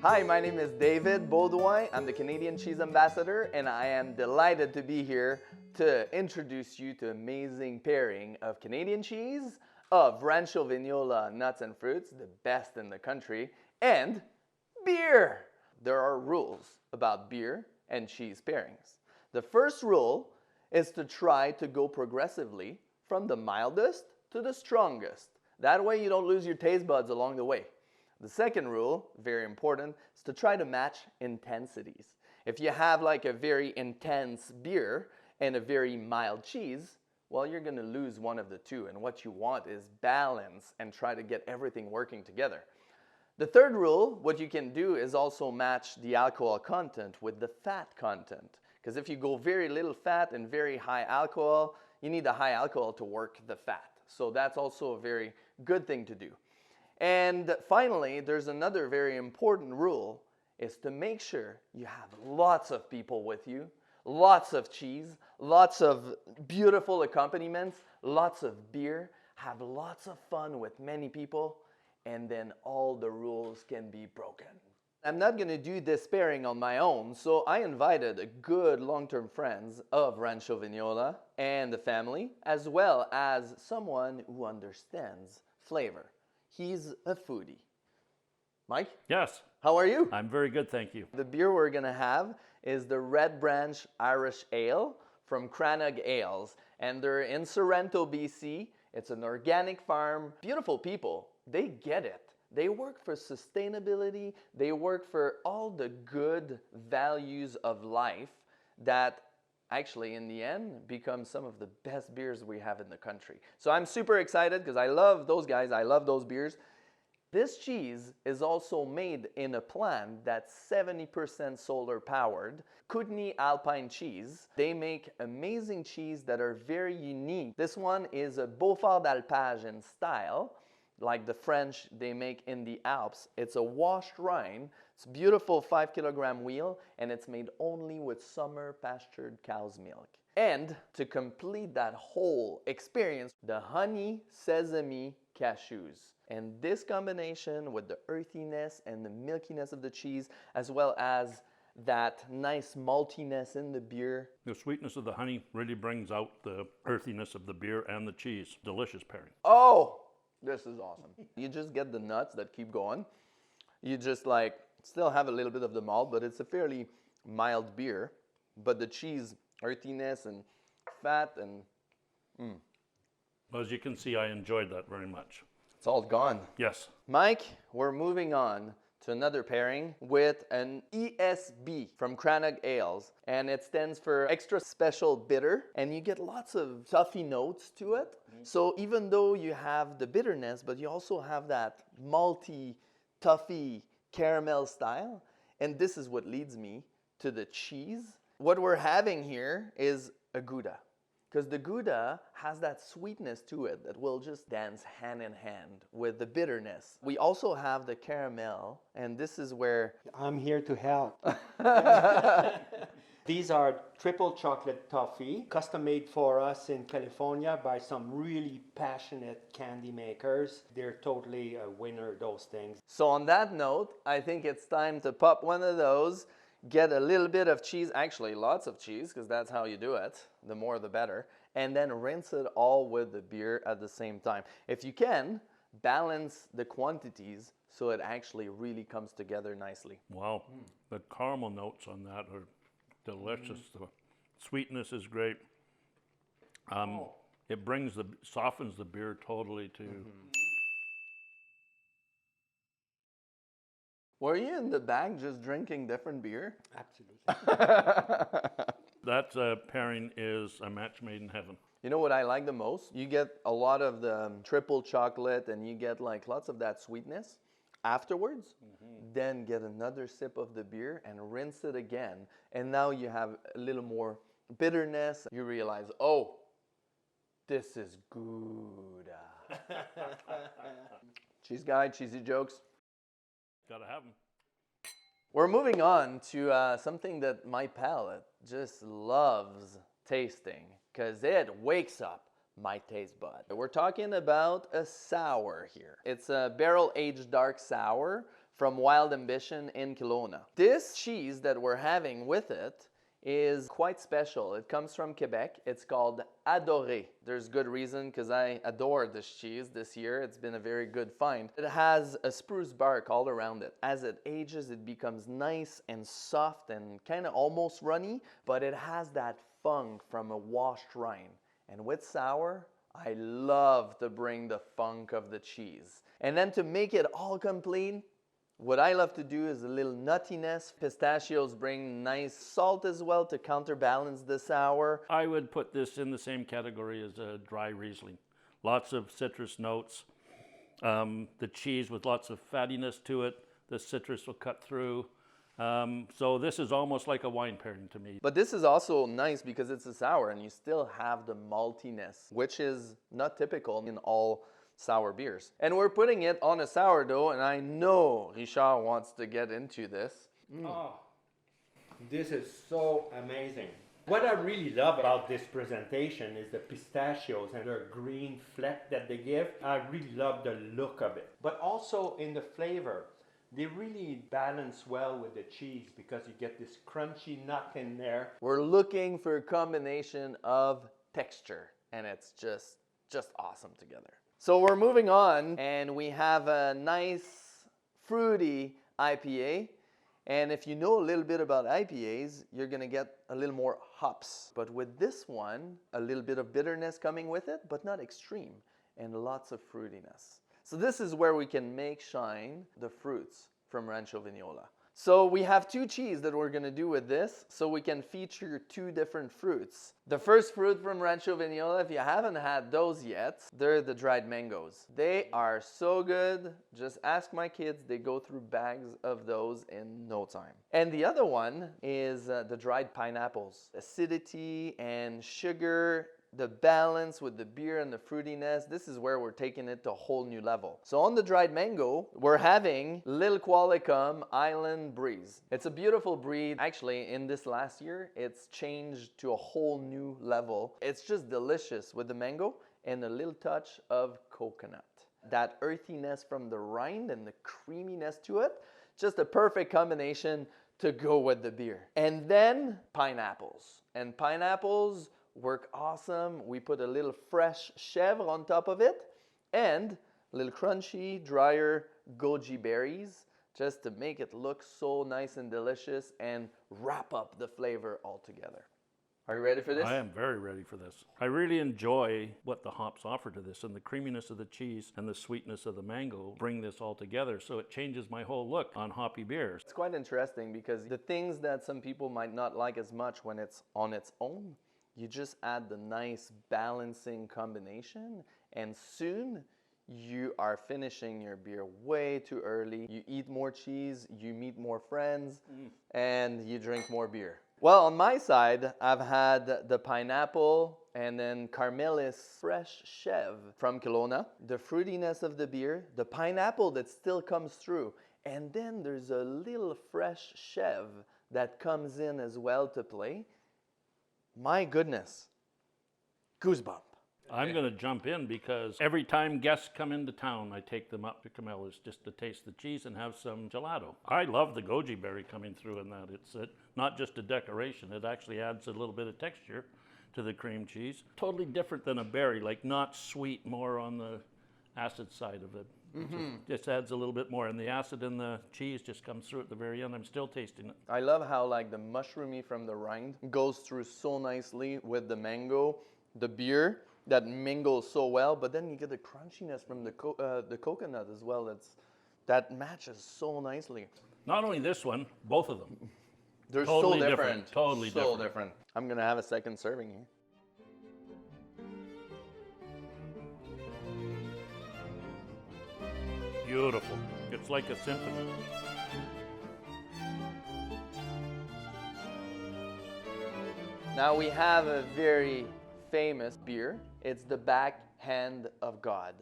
Hi, my name is David Baudouin. I'm the Canadian Cheese Ambassador, and I am delighted to be here to introduce you to amazing pairing of Canadian cheese, of Rancho Vignola nuts and fruits, the best in the country, and beer. There are rules about beer and cheese pairings. The first rule is to try to go progressively from the mildest to the strongest. That way you don't lose your taste buds along the way. The second rule, very important, is to try to match intensities. If you have like a very intense beer and a very mild cheese, well, you're going to lose one of the two. And what you want is balance and try to get everything working together. The third rule, what you can do is also match the alcohol content with the fat content. Because if you go very little fat and very high alcohol, you need the high alcohol to work the fat. So that's also a very good thing to do. And finally, there's another very important rule, is to make sure you have lots of people with you, lots of cheese, lots of beautiful accompaniments, lots of beer, have lots of fun with many people, and then all the rules can be broken. I'm not going to do this pairing on my own, so I invited a good long-term friends of Rancho Vignola and the family, as well as someone who understands flavor. He's a foodie. Mike? Yes. How are you? I'm very good, thank you. The beer we're going to have is the Red Branch Irish Ale from Crannog Ales. And they're in Sorrento, BC. It's an organic farm. Beautiful people. They get it. They work for sustainability. They work for all the good values of life that actually in the end become some of the best beers we have in the country. So I'm super excited because I love those guys. I love those beers. This cheese is also made in a plant that's 70% solar powered. Kootenay Alpine cheese. They make amazing cheese that are very unique. This one is a Beaufort d'Alpage in style, like the French they make in the Alps. It's a washed rind. It's a beautiful 5-kilogram wheel, and it's made only with summer pastured cow's milk. And to complete that whole experience, the honey sesame cashews. And this combination with the earthiness and the milkiness of the cheese, as well as that nice maltiness in the beer. The sweetness of the honey really brings out the earthiness of the beer and the cheese. Delicious pairing. Oh! This is awesome. You just get the nuts that keep going. You just like still have a little bit of the malt, but it's a fairly mild beer. But the cheese, earthiness and fat and Well, as you can see, I enjoyed that very much. it's all gone. Yes. Mike, we're moving on to another pairing with an ESB from Crannog Ales, and it stands for Extra Special Bitter, and you get lots of toffee notes to it. So even though you have the bitterness, but you also have that malty, toffee caramel style, and this is what leads me to the cheese. What we're having here is a Gouda, because the Gouda has that sweetness to it that will just dance hand in hand with the bitterness. We also have the caramel, and this is where I'm here to help. These are triple chocolate toffee, custom made for us in California by some really passionate candy makers. They're totally a winner, those things. So on that note, I think it's time to pop one of those, get a little bit of cheese, actually lots of cheese, because that's how you do it. The more the better. And then rinse it all with the beer at the same time. If you can, balance the quantities so it actually really comes together nicely. Wow. The caramel notes on that are delicious. The sweetness is great. It softens the beer totally too. Were you in the back just drinking different beer? Absolutely. That pairing is a match made in heaven. You know what I like the most? You get a lot of the triple chocolate and you get like lots of that sweetness. Afterwards, then get another sip of the beer and rinse it again. And now you have a little more bitterness. You realize, oh, this is Gouda. Cheese guy, cheesy jokes. Gotta have them. We're moving on to something that my palate just loves tasting because it wakes up my taste bud. We're talking about a sour here. It's a barrel-aged dark sour from Wild Ambition in Kelowna. This cheese that we're having with it is quite special. It comes from Quebec. It's called Adoré. There's good reason because I adore this cheese this year. It's been a very good find. It has a spruce bark all around it. As it ages, it becomes nice and soft and kind of almost runny, but it has that funk from a washed rind. And with sour, I love to bring the funk of the cheese. And then to make it all complete, what I love to do is a little nuttiness. Pistachios bring nice salt as well to counterbalance the sour. I would put this in the same category as a dry Riesling. Lots of citrus notes. The cheese with lots of fattiness to it. The citrus will cut through. So this is almost like a wine pairing to me. But this is also nice because it's a sour and you still have the maltiness, which is not typical in all sour beers. And we're putting it on a sourdough, and I know Richard wants to get into this. Oh, this is so amazing. What I really love about this presentation is the pistachios and their green fleck that they give. I really love the look of it. But also in the flavor, they really balance well with the cheese because you get this crunchy nut in there. We're looking for a combination of texture, and it's just awesome together. So we're moving on, and we have a nice fruity IPA. And if you know a little bit about IPAs, you're gonna get a little more hops. But with this one, a little bit of bitterness coming with it, but not extreme, and lots of fruitiness. So this is where we can make shine the fruits from Rancho Vignola. So we have two cheese that we're gonna do with this, so we can feature two different fruits. The first fruit from Rancho Vignola, if you haven't had those yet, they're the dried mangoes. They are so good. Just ask my kids, they go through bags of those in no time. And the other one is the dried pineapples. Acidity and sugar, the balance with the beer and the fruitiness, this is where we're taking it to a whole new level. So on the dried mango, we're having Lil Qualicum Island Breeze. It's a beautiful breed. Actually, in this last year, it's changed to a whole new level. It's just delicious with the mango and a little touch of coconut. That earthiness from the rind and the creaminess to it, just a perfect combination to go with the beer. And then pineapples. And pineapples work awesome. We put a little fresh chèvre on top of it and a little crunchy, drier goji berries just to make it look so nice and delicious and wrap up the flavor all together. Are you ready for this? I am very ready for this. I really enjoy what the hops offer to this, and the creaminess of the cheese and the sweetness of the mango bring this all together, so it changes my whole look on hoppy beers. It's quite interesting because the things that some people might not like as much when it's on its own, you just add the nice balancing combination, and soon you are finishing your beer way too early. You eat more cheese, you meet more friends, and you drink more beer. Well, on my side, I've had the pineapple and then Carmelis fresh chèvre from Kelowna, the fruitiness of the beer, the pineapple that still comes through, and then there's a little fresh chèvre that comes in as well to play. My goodness, goosebump. I'm going to jump in because every time guests come into town, I take them up to Carmelis just to taste the cheese and have some gelato. I love the goji berry coming through in that. It's not just a decoration. It actually adds a little bit of texture to the cream cheese. Totally different than a berry, like not sweet, more on the acid side of it. Just adds a little bit more, and the acid in the cheese just comes through at the very end. I'm still tasting it. I love how like the mushroomy from the rind goes through so nicely with the mango, the beer that mingles so well, but then you get the crunchiness from the coconut as well. That matches so nicely. Not only this one, both of them. They're Totally so different, different. totally so different. different. I'm gonna have a second serving here. Beautiful. It's like a symphony. Now we have a very famous beer. It's the Backhand of God.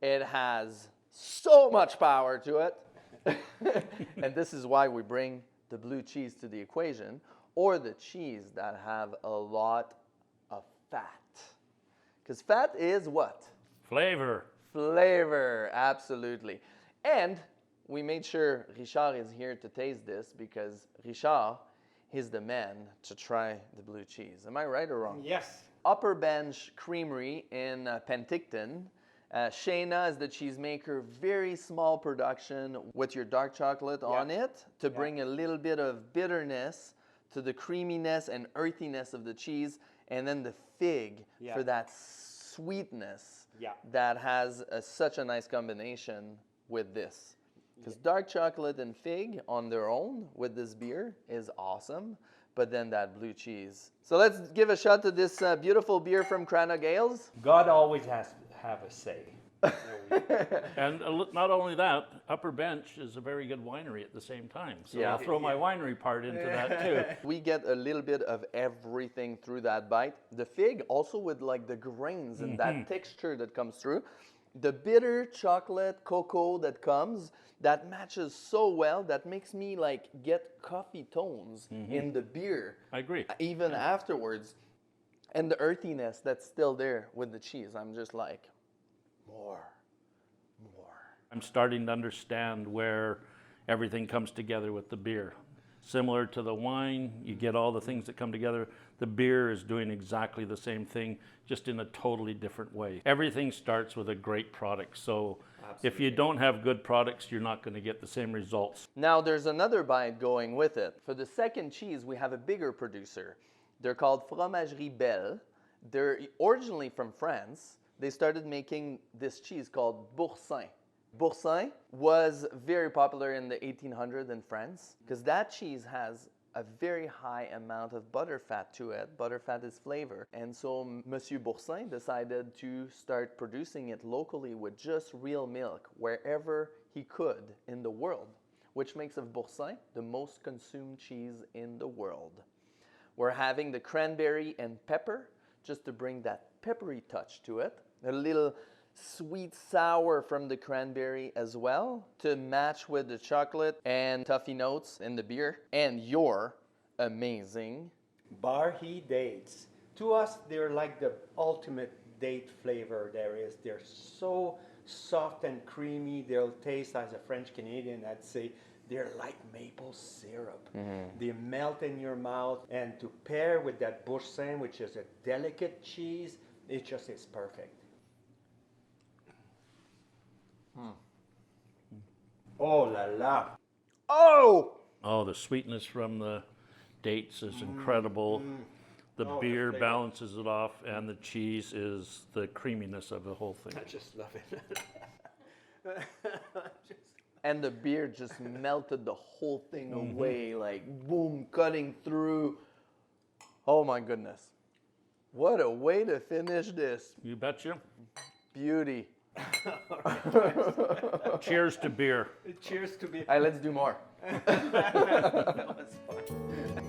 It has so much power to it. And this is why we bring the blue cheese to the equation, or the cheese that have a lot of fat. Because fat is what? Flavor. Flavor, absolutely. And we made sure Richard is here to taste this because Richard is the man to try the blue cheese. Am I right or wrong? Yes. Upper Bench Creamery in Penticton. Shayna is the cheesemaker, very small production with your dark chocolate on it to bring a little bit of bitterness to the creaminess and earthiness of the cheese, and then the fig for that sweetness that has such a nice combination with this. Because dark chocolate and fig on their own with this beer is awesome, but then that blue cheese. So let's give a shot to this beautiful beer from Cranach Ales. God always has to have a say. And not only that, Upper Bench is a very good winery at the same time. So I'll throw my winery part into that too. We get a little bit of everything through that bite. The fig also with like the grains and that texture that comes through. The bitter chocolate cocoa that comes, that matches so well, that makes me like get coffee tones in the beer. I agree. Even afterwards. And the earthiness that's still there with the cheese. I'm just like, more. I'm starting to understand where everything comes together with the beer. Similar to the wine, you get all the things that come together. The beer is doing exactly the same thing, just in a totally different way. Everything starts with a great product. So if you don't have good products, you're not going to get the same results. Now there's another bite going with it. For the second cheese, we have a bigger producer. They're called Fromagerie Belle. They're originally from France. They started making this cheese called Boursin. Boursin was very popular in the 1800s in France because that cheese has a very high amount of butterfat to it. Butterfat is flavor. And so Monsieur Boursin decided to start producing it locally with just real milk wherever he could in the world, which makes of Boursin the most consumed cheese in the world. We're having the cranberry and pepper just to bring that peppery touch to it. A little sweet sour from the cranberry as well to match with the chocolate and toffee notes in the beer. And your amazing Barhi dates. To us, they're like the ultimate date flavor there is. They're so soft and creamy. They'll taste, as a French Canadian, I'd say, they're like maple syrup. They melt in your mouth, and to pair with that Boursin, which is a delicate cheese, it just is perfect. Oh la la. Oh! Oh, the sweetness from the dates is incredible. The beer balances it off, and the cheese is the creaminess of the whole thing. I just love it. And the beer just melted the whole thing away, like boom, cutting through. Oh my goodness. What a way to finish this. You betcha. Beauty. Cheers to beer. Cheers to be. All right, let's do more. That was fun.